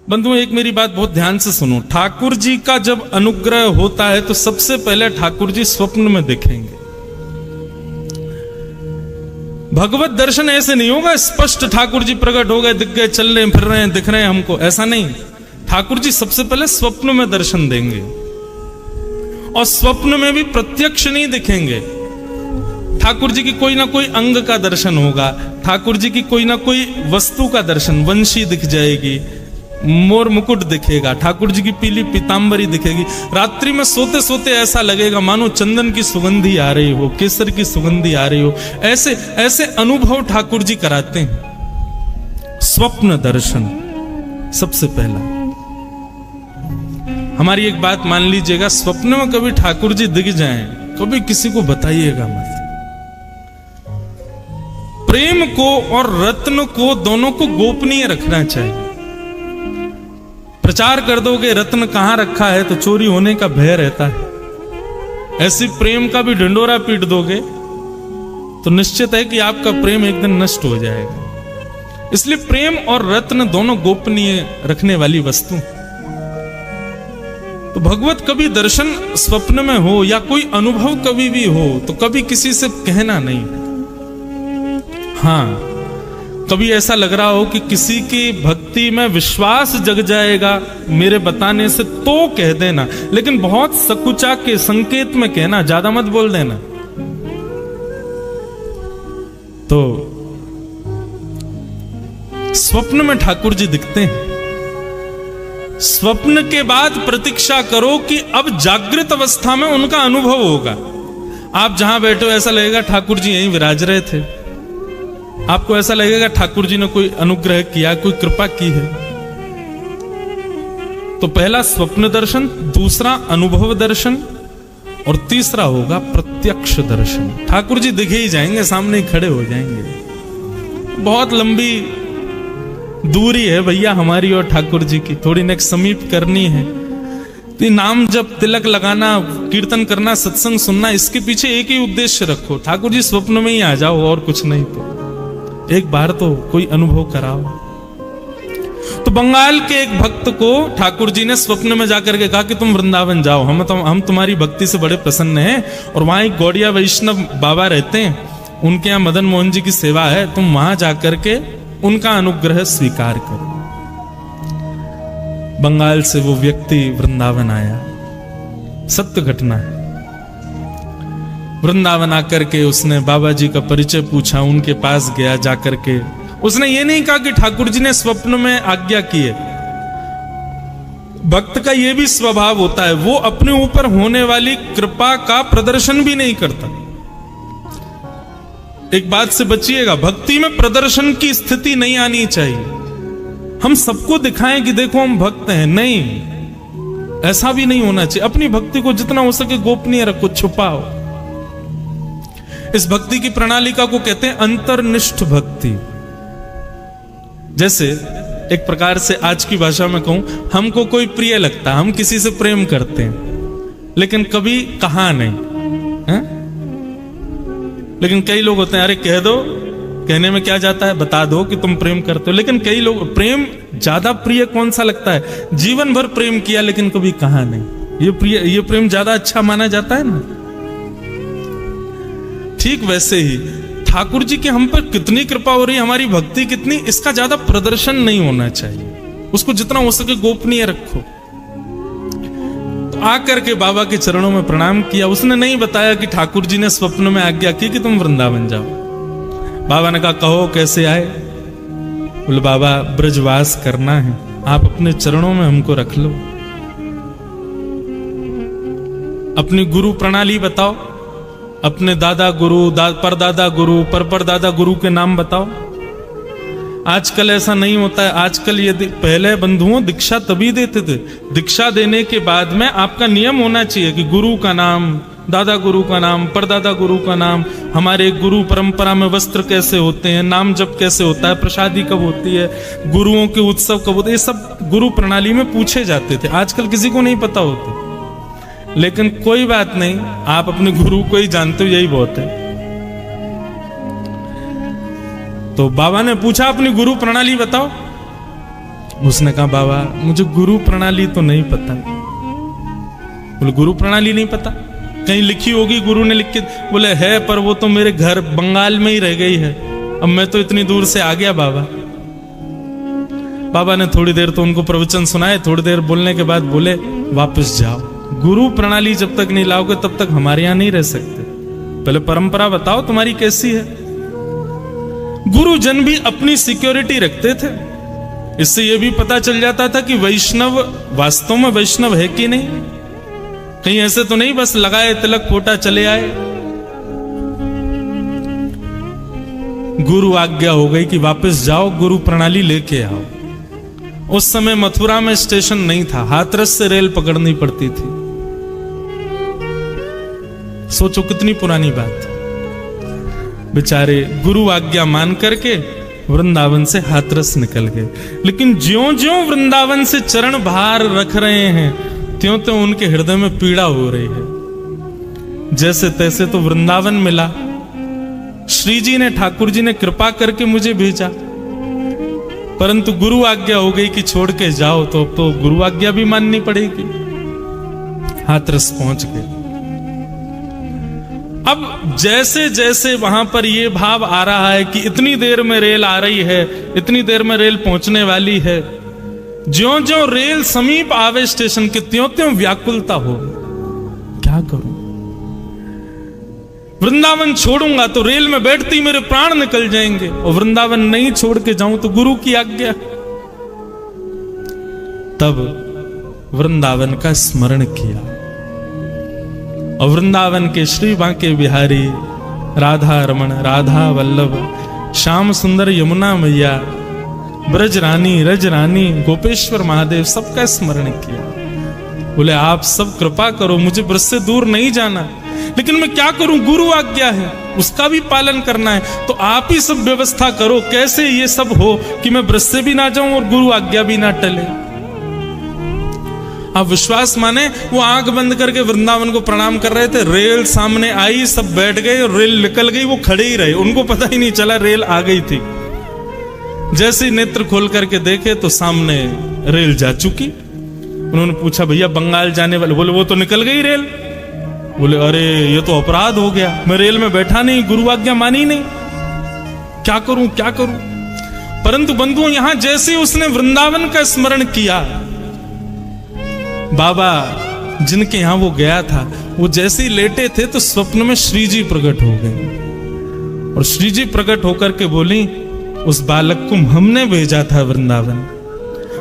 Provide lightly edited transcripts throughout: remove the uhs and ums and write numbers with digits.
बंधुओं, एक मेरी बात बहुत ध्यान से सुनो। ठाकुर जी का जब अनुग्रह होता है तो सबसे पहले ठाकुर जी स्वप्न में दिखेंगे। भगवत दर्शन ऐसे नहीं होगा स्पष्ट ठाकुर जी प्रकट हो गए, दिख गए, चल रहे फिर रहे हैं, दिख रहे हैं हमको, ऐसा नहीं। ठाकुर जी सबसे पहले स्वप्न में दर्शन देंगे, और स्वप्न में भी प्रत्यक्ष नहीं दिखेंगे। ठाकुर जी की कोई ना कोई अंग का दर्शन होगा, ठाकुर जी की कोई ना कोई वस्तु का दर्शन, वंशी दिख जाएगी, मोर मुकुट दिखेगा, ठाकुर जी की पीली पीतांबरी दिखेगी। रात्रि में सोते सोते ऐसा लगेगा मानो चंदन की सुगंधी आ रही हो, केसर की सुगंधी आ रही हो। ऐसे ऐसे अनुभव ठाकुर जी कराते हैं। स्वप्न दर्शन सबसे पहला। हमारी एक बात मान लीजिएगा, स्वप्न में कभी ठाकुर जी दिख जाएं, कभी किसी को बताइएगा मत। प्रेम को और रत्न को दोनों को गोपनीय रखना चाहिए। प्रचार कर दोगे रत्न कहां रखा है तो चोरी होने का भय रहता है। ऐसी प्रेम का भी ढिंडोरा पीट दोगे तो निश्चित है कि आपका प्रेम एक दिन नष्ट हो जाएगा। इसलिए प्रेम और रत्न दोनों गोपनीय रखने वाली वस्तु। तो भगवत कभी दर्शन स्वप्न में हो या कोई अनुभव कभी भी हो तो कभी किसी से कहना नहीं। हाँ, कभी ऐसा लग रहा हो कि किसी की भक्ति में विश्वास जग जाएगा मेरे बताने से, तो कह देना, लेकिन बहुत सकुचा के संकेत में कहना, ज्यादा मत बोल देना। तो स्वप्न में ठाकुर जी दिखते हैं। स्वप्न के बाद प्रतीक्षा करो कि अब जागृत अवस्था में उनका अनुभव होगा। आप जहां बैठे हो ऐसा लगेगा ठाकुर जी यहीं विराज रहे थे। आपको ऐसा लगेगा ठाकुर जी ने कोई अनुग्रह किया, कोई कृपा की है। तो पहला स्वप्न दर्शन, दूसरा अनुभव दर्शन, और तीसरा होगा प्रत्यक्ष दर्शन। ठाकुर जी दिखे ही जाएंगे, सामने ही खड़े हो जाएंगे। बहुत लंबी दूरी है भैया हमारी और ठाकुर जी की, थोड़ी नेक समीप करनी है। तो नाम जब तिलक लगाना, कीर्तन करना, सत्संग सुनना, इसके पीछे एक ही उद्देश्य रखो, ठाकुर जी स्वप्न में ही आ जाओ, और कुछ नहीं। तो एक बार तो कोई अनुभव कराओ। तो बंगाल के एक भक्त को ठाकुर जी ने स्वप्न में जाकर के कहा कि तुम वृंदावन जाओ, हम तुम्हारी भक्ति से बड़े प्रसन्न हैं, और वहां एक गौड़िया वैष्णव बाबा रहते हैं, उनके यहाँ मदन मोहन जी की सेवा है, तुम वहां जाकर के उनका अनुग्रह स्वीकार करो। बंगाल से वो व्यक्ति वृंदावन आया, सत्य घटना है। वृंदावन आकर के उसने बाबा जी का परिचय पूछा, उनके पास गया, जाकर के उसने ये नहीं कहा कि ठाकुर जी ने स्वप्न में आज्ञा की है। भक्त का ये भी स्वभाव होता है, वो अपने ऊपर होने वाली कृपा का प्रदर्शन भी नहीं करता। एक बात से बचिएगा, भक्ति में प्रदर्शन की स्थिति नहीं आनी चाहिए। हम सबको दिखाएं कि देखो हम भक्त हैं, नहीं, ऐसा भी नहीं होना चाहिए। अपनी भक्ति को जितना हो सके गोपनीय रखो, छुपाओ। इस भक्ति की प्रणालिका को कहते हैं अंतर्निष्ठ भक्ति। जैसे एक प्रकार से आज की भाषा में कहूं, हमको कोई प्रिय लगता है, हम किसी से प्रेम करते हैं, लेकिन कभी कहा नहीं है? लेकिन कई लोग होते हैं, अरे कह दो, कहने में क्या जाता है, बता दो कि तुम प्रेम करते हो। लेकिन कई लोग, प्रेम ज्यादा प्रिय कौन सा लगता है? जीवन भर प्रेम किया लेकिन कभी कहा नहीं, ये प्रेम ज्यादा अच्छा माना जाता है ना। ठीक वैसे ही ठाकुर जी की हम पर कितनी कृपा हो रही है, हमारी भक्ति कितनी, इसका ज्यादा प्रदर्शन नहीं होना चाहिए। उसको जितना हो सके गोपनीय रखो। तो आकर के बाबा के चरणों में प्रणाम किया। उसने नहीं बताया कि ठाकुर जी ने स्वप्न में आज्ञा की कि तुम वृंदावन जाओ। बाबा ने कहा, कहो कैसे आए? बोले, बाबा ब्रजवास करना है, आप अपने चरणों में हमको रख लो। अपनी गुरु प्रणाली बताओ, अपने दादा गुरु, परदादा गुरु, परदादा गुरु के नाम बताओ। आजकल ऐसा नहीं होता है। आजकल ये पहले बंधुओं दीक्षा तभी देते थे, दीक्षा देने के बाद में आपका नियम होना चाहिए कि गुरु का नाम, दादा गुरु का नाम, परदादा गुरु का नाम, हमारे गुरु परंपरा में वस्त्र कैसे होते हैं, नाम जप कैसे होता है, प्रसादी कब होती है, गुरुओं के उत्सव कब होते हैं, ये सब गुरु प्रणाली में पूछे जाते थे। आजकल किसी को नहीं पता होते। लेकिन कोई बात नहीं, आप अपने गुरु को ही जानते हो, यही बहुत है। तो बाबा ने पूछा, अपनी गुरु प्रणाली बताओ। उसने कहा बाबा मुझे गुरु प्रणाली तो नहीं पता। बोले गुरु प्रणाली नहीं पता? कहीं लिखी होगी, गुरु ने लिख के? बोले है, पर वो तो मेरे घर बंगाल में ही रह गई है, अब मैं तो इतनी दूर से आ गया बाबा। बाबा ने थोड़ी देर तो उनको प्रवचन सुनाए, थोड़ी देर बोलने के बाद बोले वापस जाओ, गुरु प्रणाली जब तक नहीं लाओगे तब तक हमारे यहां नहीं रह सकते, पहले परंपरा बताओ तुम्हारी कैसी है। गुरुजन भी अपनी सिक्योरिटी रखते थे, इससे यह भी पता चल जाता था कि वैष्णव वास्तव में वैष्णव है कि नहीं, कहीं ऐसे तो नहीं बस लगाए तिलक पोटा चले आए। गुरु आज्ञा हो गई कि वापस जाओ, गुरु प्रणाली लेके आओ। उस समय मथुरा में स्टेशन नहीं था, हाथरस से रेल पकड़नी पड़ती थी। सोचो कितनी पुरानी बात। बेचारे गुरु आज्ञा मान करके वृंदावन से हाथरस निकल गए, लेकिन ज्यों ज्यों वृंदावन से चरण बाहर रख रहे हैं त्यों त्यों उनके हृदय में पीड़ा हो रही है। जैसे तैसे तो वृंदावन मिला, श्री जी ने, ठाकुर जी ने कृपा करके मुझे भेजा, परंतु गुरु आज्ञा हो गई कि छोड़ के जाओ, तो अब तो गुरु आज्ञा भी माननी पड़ेगी। हाथरस पहुंच गए। अब जैसे जैसे वहां पर यह भाव आ रहा है कि इतनी देर में रेल आ रही है, इतनी देर में रेल पहुंचने वाली है, ज्यों ज्यों रेल समीप आवे स्टेशन के त्यों त्यों व्याकुलता हो, क्या करूं, वृंदावन छोड़ूंगा तो रेल में बैठती मेरे प्राण निकल जाएंगे, और वृंदावन नहीं छोड़ के जाऊं तो गुरु की आज्ञा। तब वृंदावन का स्मरण किया, और वृंदावन के श्री बांके बिहारी, राधा रमण, राधा वल्लभ, श्याम सुंदर, यमुना मैया, ब्रज रानी, रज रानी, गोपेश्वर महादेव, सबका स्मरण किया। बोले आप सब कृपा करो, मुझे ब्रज से दूर नहीं जाना, लेकिन मैं क्या करूं, गुरु आज्ञा है, उसका भी पालन करना है, तो आप ही सब व्यवस्था करो, कैसे ये सब हो कि मैं ब्रज से भी ना जाऊं और गुरु आज्ञा भी ना टले। आप विश्वास माने, वो आंख बंद करके वृंदावन को प्रणाम कर रहे थे, रेल सामने आई, सब बैठ गए और रेल निकल गई, वो खड़े ही रहे, उनको पता ही नहीं चला रेल आ गई थी। जैसे नेत्र खोल करके देखे तो सामने रेल जा चुकी। उन्होंने पूछा भैया बंगाल जाने वाले? बोले वो तो निकल गई रेल। बोले अरे ये तो अपराध हो गया, मैं रेल में बैठा नहीं, गुरु आज्ञा मानी नहीं, क्या करूं क्या करूं। परंतु बंधुओं, यहां जैसे उसने वृंदावन का स्मरण किया, बाबा जिनके यहां वो गया था, वो जैसे ही लेटे थे तो स्वप्न में श्री जी प्रकट हो गए, और श्री जी प्रकट होकर के बोली उस बालक को हमने भेजा था वृंदावन।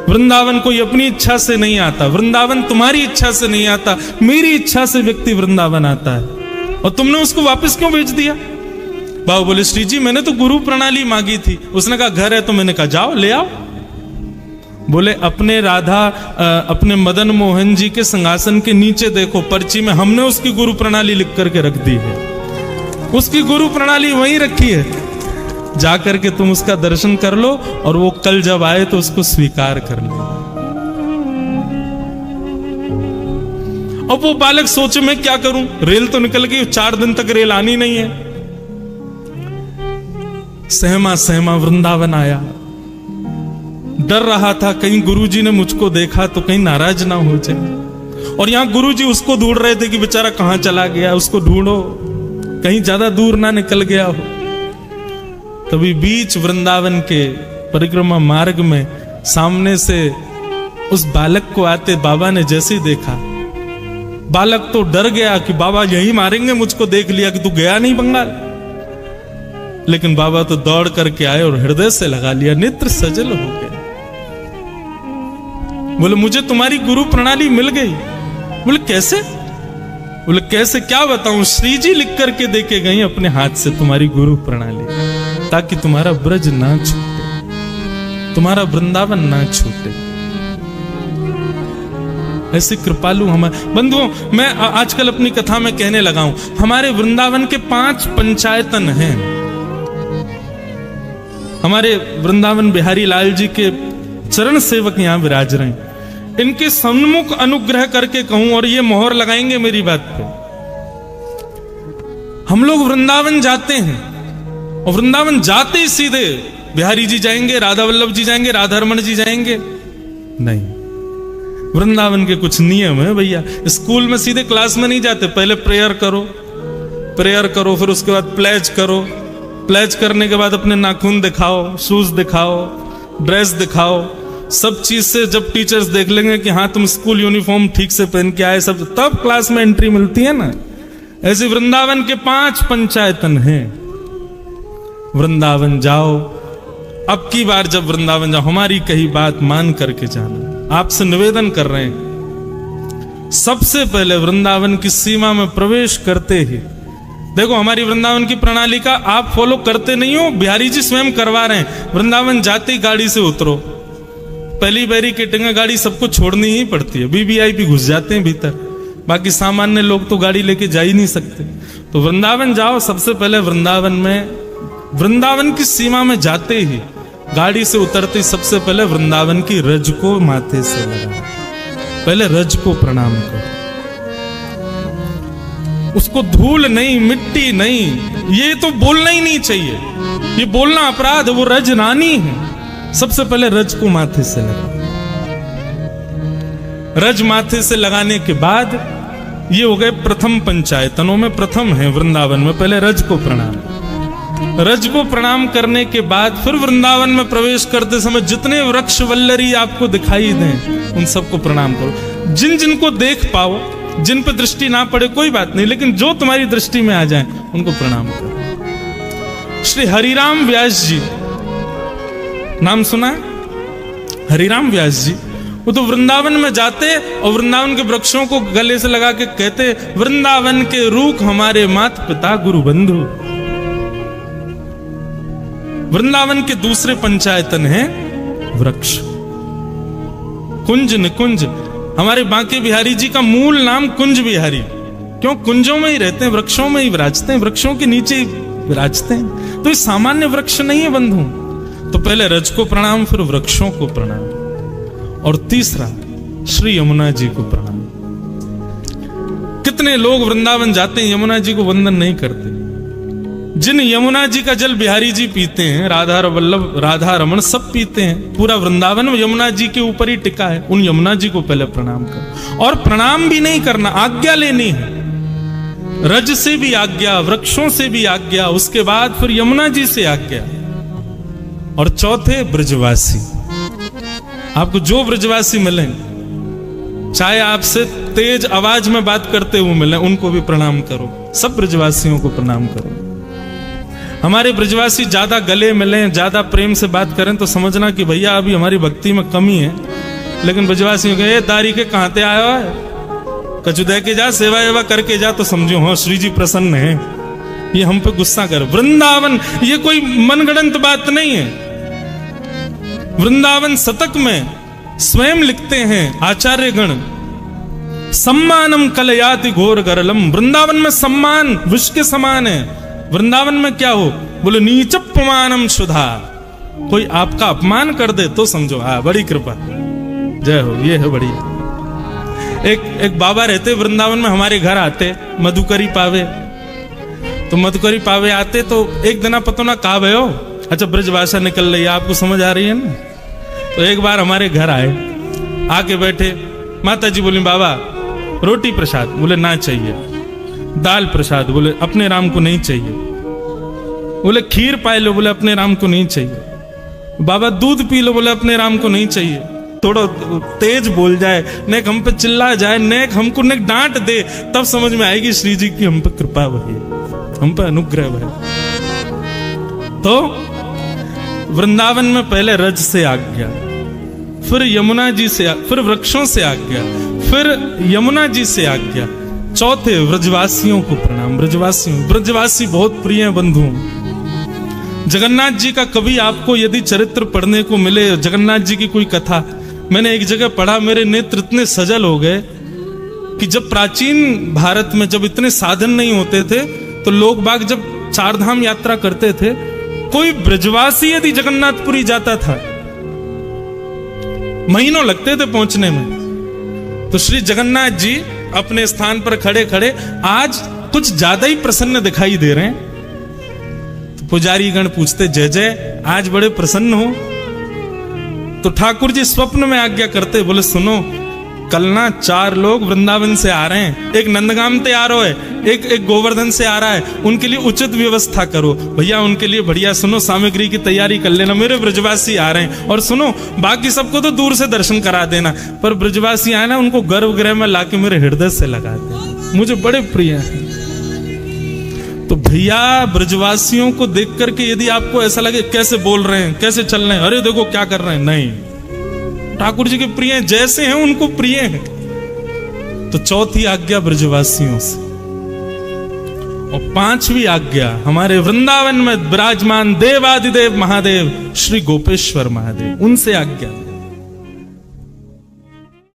वृंदावन कोई अपनी इच्छा से नहीं आता, वृंदावन तुम्हारी इच्छा से नहीं आता, मेरी इच्छा से व्यक्ति वृंदावन आता है, और तुमने उसको वापस क्यों भेज दिया? बाबा बोले श्री जी मैंने तो गुरु प्रणाली मांगी थी। उसने कहा घर है, तो मैंने कहा जाओ ले आओ। बोले अपने राधा, अपने मदन मोहन जी के सिंहासन के नीचे देखो, पर्ची में हमने उसकी गुरु प्रणाली लिख करके रख दी है, उसकी गुरु प्रणाली वहीं रखी है, जाकर के तुम उसका दर्शन कर लो, और वो कल जब आए तो उसको स्वीकार कर लो। अब वो बालक सोचे मैं क्या करूं, रेल तो निकल गई, 4 दिन तक रेल आनी नहीं है। सहमा सहमा वृंदावन आया, डर रहा था कहीं गुरुजी ने मुझको देखा तो कहीं नाराज ना हो जाए, और यहां गुरुजी उसको ढूंढ रहे थे कि बेचारा कहां चला गया, उसको ढूंढो, कहीं ज्यादा दूर ना निकल गया हो। तभी बीच वृंदावन के परिक्रमा मार्ग में सामने से उस बालक को आते बाबा ने जैसे ही देखा, बालक तो डर गया कि बाबा यही मारेंगे, मुझको देख लिया कि तू गया नहीं बंगाल। लेकिन बाबा तो दौड़ करके आए और हृदय से लगा लिया, नेत्र सजल हो गए। बोले मुझे तुम्हारी गुरु प्रणाली मिल गई। बोले कैसे? बोले कैसे क्या बताऊं, श्री जी लिख करके देके गई अपने हाथ से तुम्हारी गुरु प्रणाली, ताकि तुम्हारा ब्रज ना छूटे, तुम्हारा वृंदावन ना छूटे। ऐसे कृपालु हमारे बंधुओं, मैं आजकल अपनी कथा में कहने लगा हूं, हमारे वृंदावन के 5 पंचायतन हैं। हमारे वृंदावन बिहारी लाल जी के चरण सेवक यहां विराज रहे हैं, इनके सन्मुख अनुग्रह करके कहूं, और ये मोहर लगाएंगे मेरी बात पे, हम लोग वृंदावन जाते हैं, और वृंदावन जाते ही सीधे बिहारी जी जाएंगे, राधा वल्लभ जी जाएंगे, राधा रमण जी जाएंगे, नहीं, वृंदावन के कुछ नियम है भैया। स्कूल में सीधे क्लास में नहीं जाते, पहले प्रेयर करो, फिर उसके बाद प्लेज करो, प्लेज करने के बाद अपने नाखून दिखाओ, शूज दिखाओ, ड्रेस दिखाओ, सब चीज से जब टीचर्स देख लेंगे कि हाँ तुम स्कूल यूनिफॉर्म ठीक से पहन के आए, सब, तब क्लास में एंट्री मिलती है ना। ऐसे वृंदावन के 5 पंचायतन हैं। वृंदावन जाओ, अब की बार जब वृंदावन जाओ हमारी कही बात मान करके जाना। आपसे निवेदन कर रहे हैं, सबसे पहले वृंदावन की सीमा में प्रवेश करते ही देखो, हमारी वृंदावन की प्रणाली का आप फॉलो करते नहीं हो, बिहारी जी स्वयं करवा रहे हैं। वृंदावन जाते ही गाड़ी से उतरो, पहली बैरिकेडिंग गाड़ी सबको छोड़नी ही पड़ती है, वीवीआईपी घुस जाते हैं भीतर, बाकी सामान्य लोग तो गाड़ी लेके जा ही नहीं सकते। तो वृंदावन जाओ, सबसे पहले वृंदावन की सीमा में जाते ही गाड़ी से उतरते ही सबसे पहले वृंदावन की रज को माथे से लगा, पहले रज को प्रणाम करो। उसको धूल नहीं, मिट्टी नहीं, ये तो बोलना ही नहीं चाहिए, ये बोलना अपराध है, वो रज रानी है। सबसे पहले रज को माथे से लगा, रज माथे से लगाने के बाद ये हो गए प्रथम पंचायतनों में, प्रथम है वृंदावन में, पहले रज को प्रणाम। रज को प्रणाम करने के बाद फिर वृंदावन में प्रवेश करते समय जितने वृक्ष वल्लरी आपको दिखाई दें उन सबको प्रणाम करो। जिन जिनको देख पाओ, जिन पर दृष्टि ना पड़े कोई बात नहीं, लेकिन जो तुम्हारी दृष्टि में आ जाए उनको प्रणाम करो। श्री हरिराम व्यास जी, नाम सुना है? हरिराम व्यास जी, वो तो वृंदावन में जाते और वृंदावन के वृक्षों को गले से लगा के कहते, वृंदावन के रूख हमारे मात पिता गुरु बंधु। वृंदावन के दूसरे पंचायतन है वृक्ष, कुंज निकुंज। हमारे बांके बिहारी जी का मूल नाम कुंज बिहारी, क्यों? कुंजों में ही रहते हैं, वृक्षों में ही विराजते हैं, वृक्षों के नीचे ही विराजते हैं। तो ये सामान्य वृक्ष नहीं है बंधु। तो पहले रज को प्रणाम, फिर वृक्षों को प्रणाम, और तीसरा श्री यमुना जी को प्रणाम। कितने लोग वृंदावन जाते हैं, यमुना जी को वंदन नहीं करते। जिन यमुना जी का जल बिहारी जी पीते हैं, राधा वल्लभ, राधा रमन सब पीते हैं, पूरा वृंदावन यमुना जी के ऊपर ही टिका है। उन यमुना जी को पहले प्रणाम करो, और प्रणाम भी नहीं करना, आज्ञा लेनी है। रज से भी आज्ञा, वृक्षों से भी आज्ञा, उसके बाद फिर यमुना जी से आज्ञा। और चौथे ब्रजवासी, आपको जो ब्रजवासी मिले, चाहे आपसे तेज आवाज में बात करते हुए मिले, उनको भी प्रणाम करो। सब ब्रजवासियों को प्रणाम करो। हमारे ब्रजवासी ज्यादा गले मिले, ज्यादा प्रेम से बात करें तो समझना कि भैया अभी हमारी भक्ति में कमी है। लेकिन ब्रजवासियों के दारी के कहां ते आया है, कछु दे के जा, सेवा एवा करके जा, तो समझो हाँ श्री जी प्रसन्न है, ये हम पे गुस्सा कर। वृंदावन ये कोई मनगढ़ंत बात नहीं है। वृंदावन शतक में स्वयं लिखते हैं आचार्य गण, सम्मानम कलयाति घोर गरलम। वृंदावन में सम्मान विष के समान है। वृंदावन में क्या हो, बोले नीचपमानम सुधा, कोई आपका अपमान कर दे तो समझो हाँ बड़ी कृपा, जय हो, ये है बड़ी। एक बाबा रहते वृंदावन में, हमारे घर आते मधुकरी पावे, तो मधुकरी पावे आते तो एक दिन पता ना कहा भय हो, अच्छा ब्रज भाषा निकल रही है, आपको समझ आ रही है ना। तो एक बार हमारे घर आए, आके बैठे, माता जी बोली बाबा रोटी प्रसाद, बोले ना चाहिए। दाल प्रसाद, बोले अपने राम को नहीं चाहिए। बोले खीर पाए लो, बोले अपने राम को नहीं चाहिए। बाबा दूध पी लो, बोले अपने राम को नहीं चाहिए। थोड़ा तेज बोल जाए, नेक हम पे चिल्ला जाए, नेक हमको नेक डांट दे, तब समझ में आएगी श्री जी की हम पे कृपा भई, हम पे अनुग्रह भई। तो वृंदावन में पहले रज से आज्ञा, फिर यमुना जी से, फिर वृक्षों से आज्ञा, फिर यमुना जी से आज्ञा, चौथे ब्रजवासियों को प्रणाम। ब्रजवासी बहुत प्रिय बंधु। जगन्नाथ जी का कभी आपको यदि चरित्र पढ़ने को मिले, जगन्नाथ जी की कोई कथा, मैंने एक जगह पढ़ा, मेरे नेत्र इतने सजल हो गए कि जब प्राचीन भारत में जब इतने साधन नहीं होते थे, तो लोग बाग जब चारधाम यात्रा करते थे, कोई ब्रजवासी यदि जगन्नाथपुरी जाता था, महीनों लगते थे पहुंचने में। तो श्री जगन्नाथ जी अपने स्थान पर खड़े खड़े आज कुछ ज्यादा ही प्रसन्न दिखाई दे रहे हैं। तो पुजारी गण पूछते, जय जय, आज बड़े प्रसन्न हो। तो ठाकुर जी स्वप्न में आज्ञा करते, बोले सुनो कल ना 4 लोग वृंदावन से आ रहे हैं, एक नंदगाम से आ रहा है, एक गोवर्धन से आ रहा है, उनके लिए उचित व्यवस्था करो भैया, उनके लिए बढ़िया सुनो सामग्री की तैयारी कर लेना, मेरे ब्रजवासी आ रहे हैं। और सुनो बाकी सबको तो दूर से दर्शन करा देना, पर ब्रजवासी आए ना उनको गर्भगृह में लाके मेरे हृदय से लगा देना, मुझे बड़े प्रिय हैं। तो भैया ब्रजवासियों को देख करके यदि आपको ऐसा लगे कैसे बोल रहे हैं, कैसे चल रहे हैं, अरे देखो क्या कर रहे हैं, नहीं, ठाकुर जी के प्रिय हैं, जैसे हैं उनको प्रिय हैं। तो चौथी आज्ञा ब्रजवासियों से, और 5वीं आज्ञा हमारे वृंदावन में विराजमान देवादिदेव महादेव श्री गोपेश्वर महादेव, उनसे आज्ञा।